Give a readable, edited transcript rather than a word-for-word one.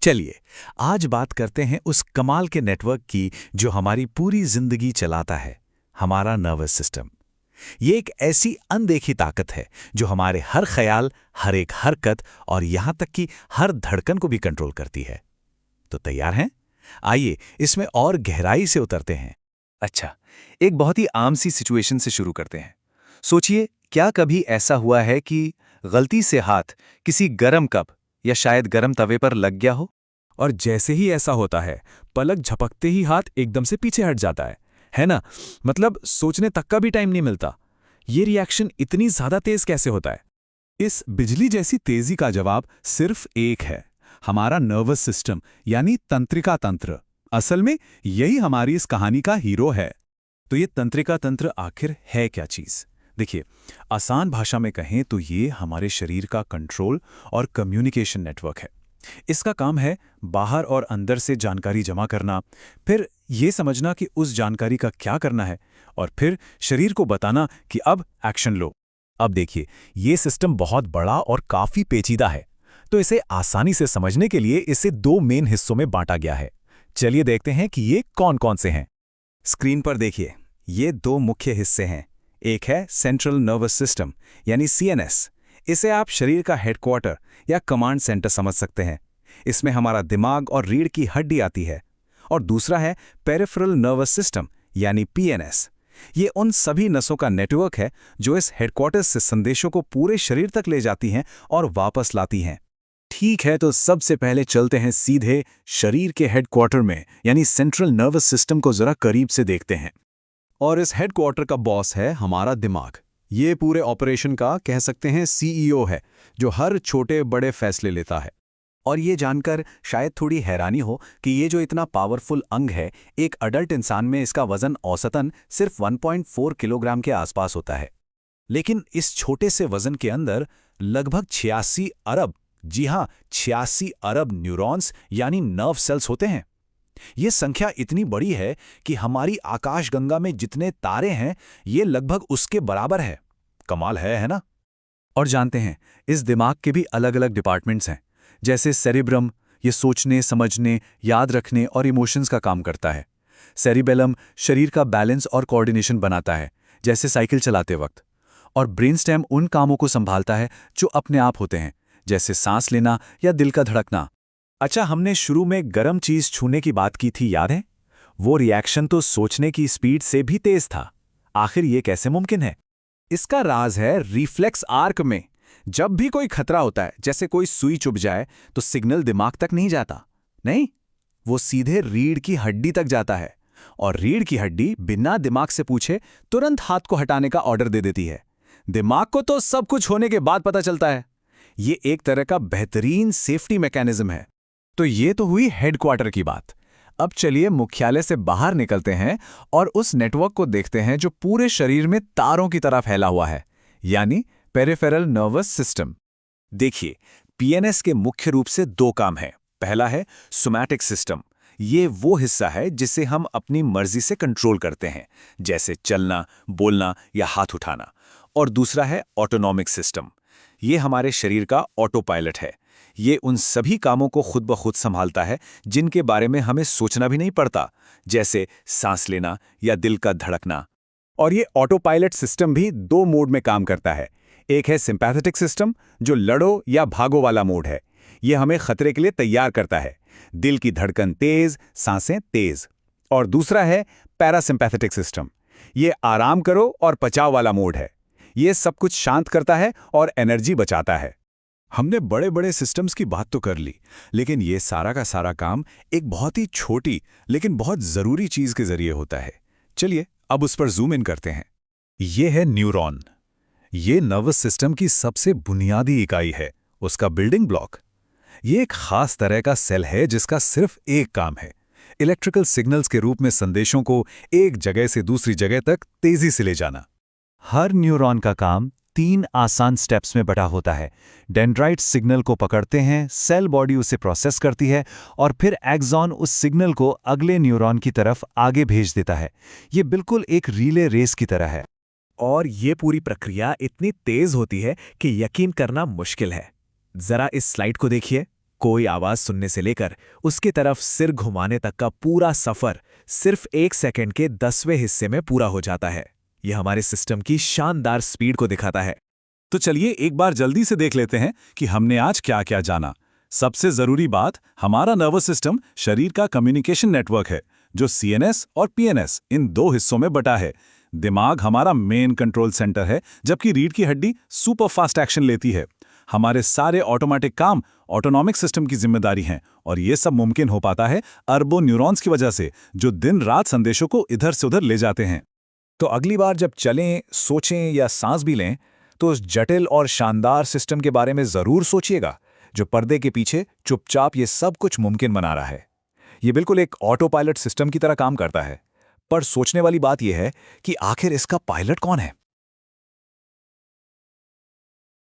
चलिए आज बात करते हैं उस कमाल के नेटवर्क की जो हमारी पूरी जिंदगी चलाता है, हमारा नर्वस सिस्टम। ये एक ऐसी अनदेखी ताकत है जो हमारे हर ख्याल, हर एक हरकत और यहां तक कि हर धड़कन को भी कंट्रोल करती है। तो तैयार हैं? आइए इसमें और गहराई से उतरते हैं। अच्छा, एक बहुत ही आम सी सिचुएशन से शुरू करते हैं। सोचिए, क्या कभी ऐसा हुआ है कि गलती से हाथ किसी गरम कप या शायद गरम तवे पर लग गया हो? और जैसे ही ऐसा होता है, पलक झपकते ही हाथ एकदम से पीछे हट जाता है ना? मतलब सोचने तक का भी टाइम नहीं मिलता। ये रिएक्शन इतनी ज्यादा तेज कैसे होता है? इस बिजली जैसी तेजी का जवाब सिर्फ एक है, हमारा नर्वस सिस्टम यानी तंत्रिका तंत्र। असल में यही हमारी इस कहानी का हीरो है। तो ये तंत्रिका तंत्र आखिर है क्या चीज? देखिए, आसान भाषा में कहें तो ये हमारे शरीर का कंट्रोल और कम्युनिकेशन नेटवर्क है। इसका काम है बाहर और अंदर से जानकारी जमा करना, फिर ये समझना कि उस जानकारी का क्या करना है, और फिर शरीर को बताना कि अब एक्शन लो। अब देखिए, ये सिस्टम बहुत बड़ा और काफी पेचीदा है, तो इसे आसानी से समझने के लिए इसे दो मेन हिस्सों में बांटा गया है। चलिए देखते हैं कि ये कौन कौन से हैं। स्क्रीन पर देखिए, ये दो मुख्य हिस्से हैं। एक है सेंट्रल नर्वस सिस्टम यानी सीएनएस। इसे आप शरीर का हेडक्वार्टर या कमांड सेंटर समझ सकते हैं। इसमें हमारा दिमाग और रीढ़ की हड्डी आती है। और दूसरा है पेरिफेरल नर्वस सिस्टम यानी पीएनएस। ये उन सभी नसों का नेटवर्क है जो इस हेडक्वार्टर से संदेशों को पूरे शरीर तक ले जाती हैं और वापस लाती हैं। ठीक है, तो सबसे पहले चलते हैं सीधे शरीर के हेडक्वार्टर में यानी सेंट्रल नर्वस सिस्टम को जरा करीब से देखते हैं। और इस हेडक्वार्टर का बॉस है हमारा दिमाग। ये पूरे ऑपरेशन का कह सकते हैं सीईओ है, जो हर छोटे बड़े फैसले लेता है। और ये जानकर शायद थोड़ी हैरानी हो कि ये जो इतना पावरफुल अंग है, एक अडल्ट इंसान में इसका वजन औसतन सिर्फ 1.4 किलोग्राम के आसपास होता है। लेकिन इस छोटे से वजन के अंदर लगभग 86 अरब, जी हाँ 86 अरब न्यूरॉन्स यानी नर्व सेल्स होते हैं। ये संख्या इतनी बड़ी है कि हमारी आकाशगंगा में जितने तारे हैं, ये लगभग उसके बराबर है। कमाल है ना? और जानते हैं, इस दिमाग के भी अलग अलग डिपार्टमेंट्स हैं। जैसे सेरिब्रम, ये सोचने, समझने, याद रखने और इमोशंस का काम करता है। सेरिबेलम शरीर का बैलेंस और कोऑर्डिनेशन बनाता है, जैसे साइकिल चलाते वक्त। और ब्रेनस्टेम उन कामों को संभालता है जो अपने आप होते हैं, जैसे सांस लेना या दिल का धड़कना। अच्छा, हमने शुरू में गर्म चीज छूने की बात की थी, याद है? वो रिएक्शन तो सोचने की स्पीड से भी तेज था। आखिर ये कैसे मुमकिन है? इसका राज है रिफ्लेक्स आर्क में। जब भी कोई खतरा होता है, जैसे कोई सुई चुभ जाए, तो सिग्नल दिमाग तक नहीं जाता। नहीं, वो सीधे रीढ़ की हड्डी तक जाता है। और रीढ़ की हड्डी बिना दिमाग से पूछे तुरंत हाथ को हटाने का ऑर्डर दे देती है। दिमाग को तो सब कुछ होने के बाद पता चलता है। ये एक तरह का बेहतरीन सेफ्टी मैकेनिज्म है। तो ये तो हुई हेडक्वार्टर की बात। अब चलिए मुख्यालय से बाहर निकलते हैं और उस नेटवर्क को देखते हैं जो पूरे शरीर में तारों की तरह फैला हुआ है, यानी पेरिफेरल नर्वस सिस्टम। देखिए, पीएनएस के मुख्य रूप से दो काम हैं। पहला है सोमैटिक सिस्टम। ये वो हिस्सा है जिसे हम अपनी मर्जी से कंट्रोल करते हैं, जैसे चलना, बोलना या हाथ उठाना। और दूसरा है ऑटोनॉमिक सिस्टम। ये हमारे शरीर का ऑटो पायलट है। ये उन सभी कामों को खुद ब खुद संभालता है जिनके बारे में हमें सोचना भी नहीं पड़ता, जैसे सांस लेना या दिल का धड़कना। और ये ऑटो पायलट सिस्टम भी दो मोड में काम करता है। एक है सिंपैथेटिक सिस्टम, जो लड़ो या भागो वाला मोड है। ये हमें खतरे के लिए तैयार करता है, दिल की धड़कन तेज, सांसें तेज। और दूसरा है पैरासिम्पैथेटिक सिस्टम। ये आराम करो और पचाओ वाला मोड है। ये सब कुछ शांत करता है और एनर्जी बचाता है। हमने बड़े बड़े सिस्टम्स की बात तो कर ली, लेकिन ये सारा का सारा काम एक बहुत ही छोटी लेकिन बहुत जरूरी चीज के जरिए होता है। चलिए अब उस पर जूम इन करते हैं। ये है न्यूरॉन। ये नर्वस सिस्टम की सबसे बुनियादी इकाई है, उसका बिल्डिंग ब्लॉक। ये एक खास तरह का सेल है जिसका सिर्फ एक काम है, इलेक्ट्रिकल सिग्नल्स के रूप में संदेशों को एक जगह से दूसरी जगह तक तेजी से ले जाना। हर न्यूरॉन का काम 3 आसान स्टेप्स में बटा होता है। डेंड्राइट सिग्नल को पकड़ते हैं, सेल बॉडी उसे प्रोसेस करती है और फिर एक्सॉन उस सिग्नल को अगले न्यूरॉन की तरफ आगे भेज देता है। ये बिल्कुल एक रिले रेस की तरह है। और ये पूरी प्रक्रिया इतनी तेज होती है कि यकीन करना मुश्किल है। जरा इस स्लाइड को देखिए। कोई आवाज सुनने से लेकर उसकी तरफ सिर घुमाने तक का पूरा सफर सिर्फ 1 सेकंड के 10वें हिस्से में पूरा हो जाता है। यह हमारे सिस्टम की शानदार स्पीड को दिखाता है। तो चलिए एक बार जल्दी से देख लेते हैं कि हमने आज क्या क्या जाना। सबसे जरूरी बात, हमारा नर्वस सिस्टम शरीर का कम्युनिकेशन नेटवर्क है जो सीएनएस और पीएनएस इन 2 हिस्सों में बटा है। दिमाग हमारा मेन कंट्रोल सेंटर है, जबकि रीढ़ की हड्डी सुपर फास्ट एक्शन लेती है। हमारे सारे ऑटोमेटिक काम ऑटोनॉमिक सिस्टम की जिम्मेदारी हैं, और ये सब मुमकिन हो पाता है अरबों न्यूरॉन्स की वजह से, जो दिन रात संदेशों को इधर से उधर ले जाते हैं। तो अगली बार जब चलें, सोचें या सांस भी लें, तो उस जटिल और शानदार सिस्टम के बारे में जरूर सोचिएगा जो पर्दे के पीछे चुपचाप ये सब कुछ मुमकिन बना रहा है। ये बिल्कुल एक ऑटो पायलट सिस्टम की तरह काम करता है, पर सोचने वाली बात यह है कि आखिर इसका पायलट कौन है।